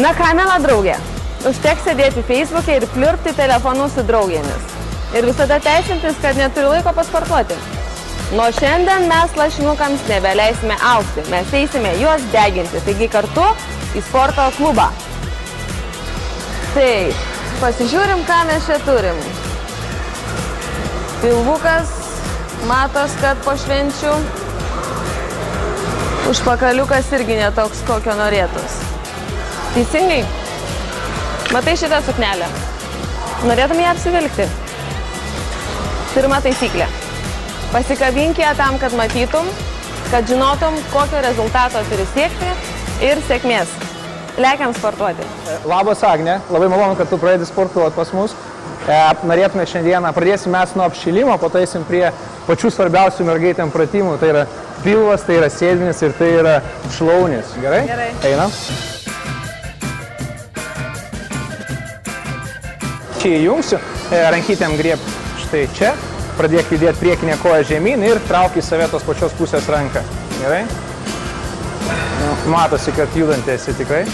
Na ką, mėla draugė, užteks sėdėti Facebook'e ir pliurpti telefonu su draugėmis. Ir visada teisintis, kad neturi laiko pasportuoti. Nuo šiandien mes lašinukams nebeleisime augti, mes eisime juos deginti, taigi kartu į sporto klubą. Tai, pasižiūrim, ką mes čia turim. Pilvukas, matos, kad po švenčių. Užpakaliukas irgi netoks, kokio norėtus. Teisingai? Matai šitą suknelę? Norėtum ją apsivilkti? Pirma taisyklė. Pasikabink ją tam, kad matytum, kad žinotum, kokio rezultato turi siekti ir sėkmės. Lekiam sportuoti. Labas, Agne. Labai malonu, kad tu pradedi sportuoti pas mus. Norėtume šiandieną, pradėsim mes nuo apšilimo, po to eisim prie pačių svarbiausių mergaitėm pratimų. Tai yra pilvas, tai yra sėdinis ir tai yra šlaunis. Gerai? Gerai. Einam. Čia įjungsiu, rankytėm grieb štai čia, pradėk judėti priekinę koją žemyn ir trauk į save tos pačios pusės ranką. Gerai? Matosi, kad judantį esi tikrai.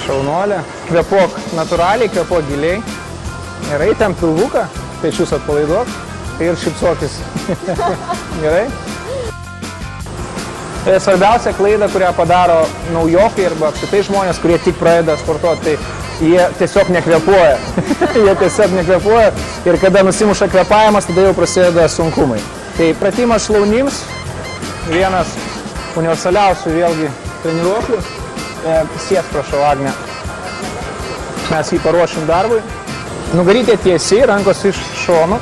Šaunuolė. Kvėpuok natūraliai, kvėpuok giliai. Gerai, ten pilvuką, pečius atpalaiduok ir šypsokis. Gerai? Svarbiausia klaida, kurią padaro naujokai arba apskritai žmonės, kurie tik pradeda sportuoti, tai jie tiesiog nekvėpuoja. Jie tiesiog nekvėpuoja ir kada nusimuša kvėpavimas, tada jau prasideda sunkumai. Tai pratimas šlaunims, vienas universaliausių vėlgi treniruoklių. Sės, prašau, Agne. Mes jį paruošim darbui. Nugarytė tiesiai, rankos iš šonų.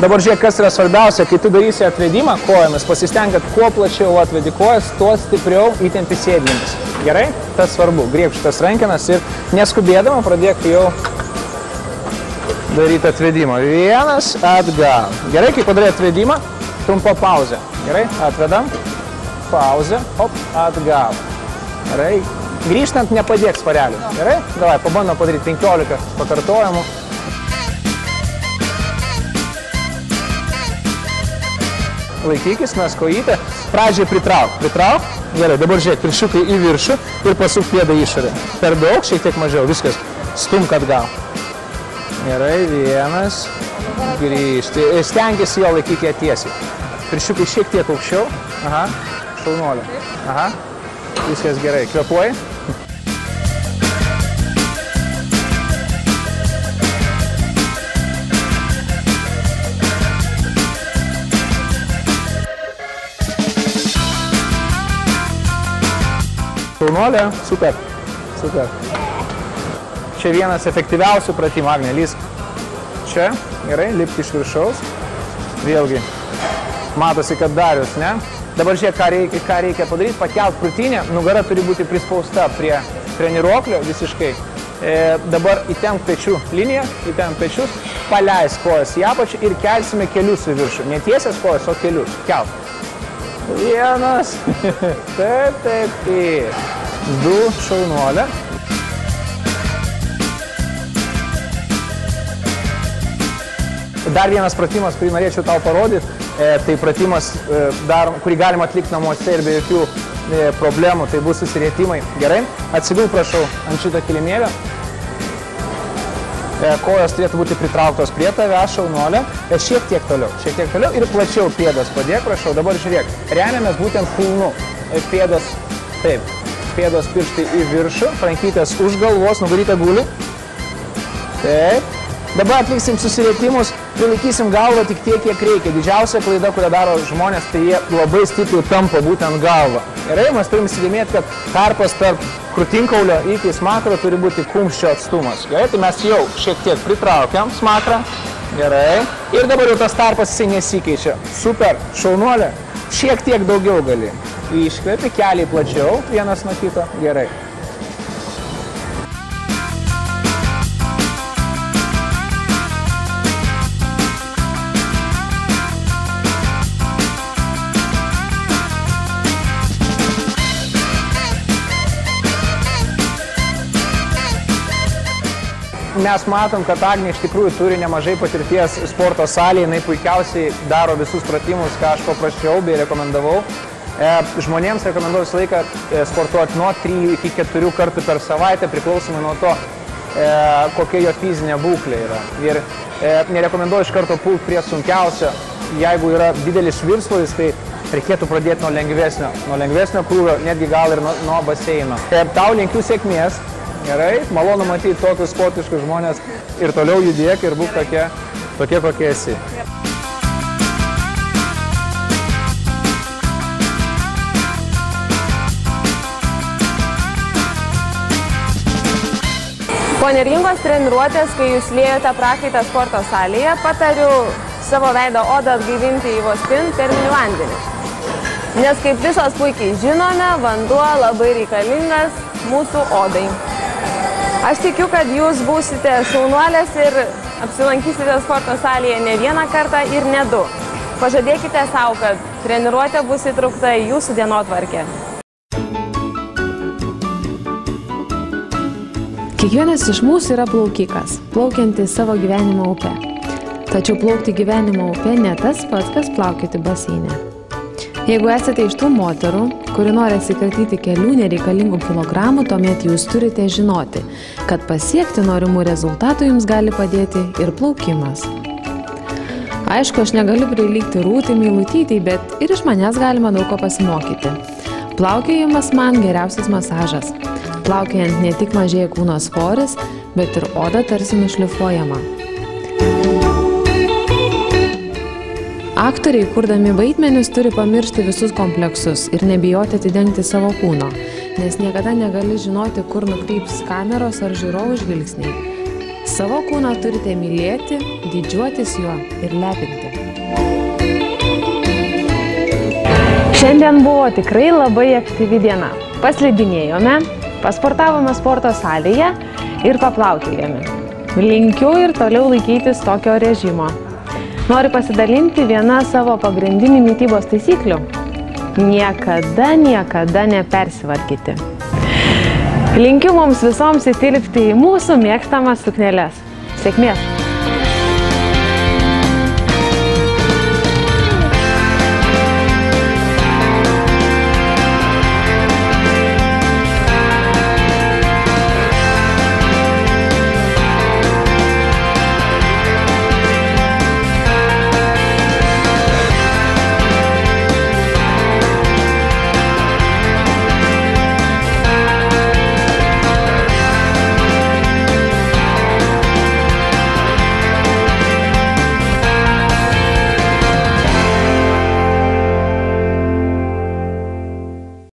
Dabar žiūrėk, kas yra svarbiausia, kai tu darysi atvedimą kojomis, pasistenk, kad kuo plačiau atvedi kojas, tuo stipriau įtempi sėdmenis. Gerai? Tas svarbu. Griebk šitas rankenas ir neskubėdama pradėk jau daryti atvedimą. Vienas, atgal. Gerai, kai padarai atvedimą, trumpa pauzė. Gerai? Atvedam. Pauzė. Hop, atgal. Gerai? Grįžtant nepadėk sparelių. Gerai? Davai, pabandom padaryti 15 pakartojimų. Laikykis, mes kojytę. Pradžiai pritrauk. Pritrauk. Gerai, dabar žiūrėk, pirščiukai į viršų ir pasuk pėdą išorę. Per daug, šiek tiek mažiau. Viskas. Stumk atgal. Gerai, vienas. Grįžti. Stengiasi jo laikyti ją tiesiai. Pirščiukai šiek tiek aukščiau. Aha. Šaunuolė. Aha. Viskas gerai. Kvėpuoji. Šaunuolė, super, super. Čia vienas efektyviausių pratimų, Agne, lysk. Čia, gerai, lipti iš viršaus. Vėlgi, matosi, kad darius, ne? Dabar žiūrėk, ką reikia padaryti, pakelt krūtinę, nugara turi būti prispausta prie treniruoklio visiškai. Dabar įtemp pečių liniją, įtemp pečius, paleis kojas į apačią ir kelsime kelius į viršų. Ne tiesias kojas, o kelius. Kelk. Vienas. Taip, taip, taip. Du, šaunuolė. Dar vienas pratimas, kurį norėčiau tau parodyti, tai pratimas, kurį galima atlikti namuose ir be jokių problemų, tai bus susirietimai. Gerai? Atsigulk, prašau, ant šito kilimėlio. Kojos turėtų būti pritrauktos prie tavęs, šaunuolė. Šiek tiek toliau ir plačiau pėdas padėk, prašau. Dabar žiūrėk, remiamės būtent kulnu. Pėdos, taip, pėdos pirštai į viršų, rankytės už galvos, nugarytė guli. Taip. Dabar atliksim susirietimus, prilaikysim galvą tik tiek, kiek reikia. Didžiausia klaida, kurią daro žmonės, tai jie labai stipriai tampo būtent galvą. Gerai, mes turim įsidėmėti, kad tarpas tarp krūtinkaulio iki smakro turi būti kumščio atstumas. Gerai, tai mes jau šiek tiek pritraukiam smakrą. Gerai. Ir dabar jau tas tarpas jisai nesikeičia. Super, šaunuolė. Šiek tiek daugiau gali. Iškvepi, keliai plačiau, vienas nuo kito. Gerai. Mes matom, kad Agnė iš tikrųjų turi nemažai patirties sporto salėje, jinai puikiausiai daro visus pratimus, ką aš paprašiau bei rekomendavau. Žmonėms rekomenduoju visą laiką sportuoti nuo 3 iki 4 kartų per savaitę, priklausomai nuo to, kokia jo fizinė būklė yra. Ir nerekomenduoju iš karto pulti prie sunkiausio. Jeigu yra didelis viršsvoris, tai reikėtų pradėti nuo lengvesnio krūvio, netgi gal ir nuo baseino. Tau linkiu sėkmės, gerai, malonu matyti tokius sportiškus žmonės ir toliau judėk ir būk tokie, kokie esi. Po neringos treniruotės, kai jūs liejote prakaitą sporto salėje, patariu savo veido odą atgaivinti į terminį vandenį. Nes kaip visos puikiai žinome, vanduo labai reikalingas mūsų odai. Aš tikiu, kad jūs būsite šaunuolės ir apsilankysite sporto salėje ne vieną kartą ir ne 2. Pažadėkite savo, kad treniruotė bus įtraukta į jūsų dienotvarkę. Kiekvienas iš mūsų yra plaukikas, plaukiantis savo gyvenimo upe. Tačiau plaukti gyvenimo upe ne tas pats, kas plaukioti baseine. Jeigu esate iš tų moterų, kuri nori atsikratyti kelių nereikalingų kilogramų, tuomet jūs turite žinoti, kad pasiekti norimų rezultatų jums gali padėti ir plaukimas. Aišku, aš negaliu prilygti Rūtai Meilutytei, bet ir iš manęs galima daug ko pasimokyti. Plaukiojimas man geriausias masažas. Plaukiojant ne tik mažėja kūno svoris, bet ir oda tarsi nušlifuojama. Aktoriai, kurdami vaidmenis, turi pamiršti visus kompleksus ir nebijoti atidengti savo kūno, nes niekada negali žinoti, kur nukreips kameros ar žiūrovų žvilgsniai. Savo kūną turite mylėti, didžiuotis juo ir lepinti. Šiandien buvo tikrai labai aktyvi diena. Paslidinėjome, pasportavome sporto salėje ir paplaukiojame. Linkiu ir toliau laikytis tokio režimo. Noriu pasidalinti vieną savo pagrindinių mitybos taisyklių. Niekada nepersivalgyti. Linkiu mums visoms įtilpti į mūsų mėgstamas sukneles. Sėkmės!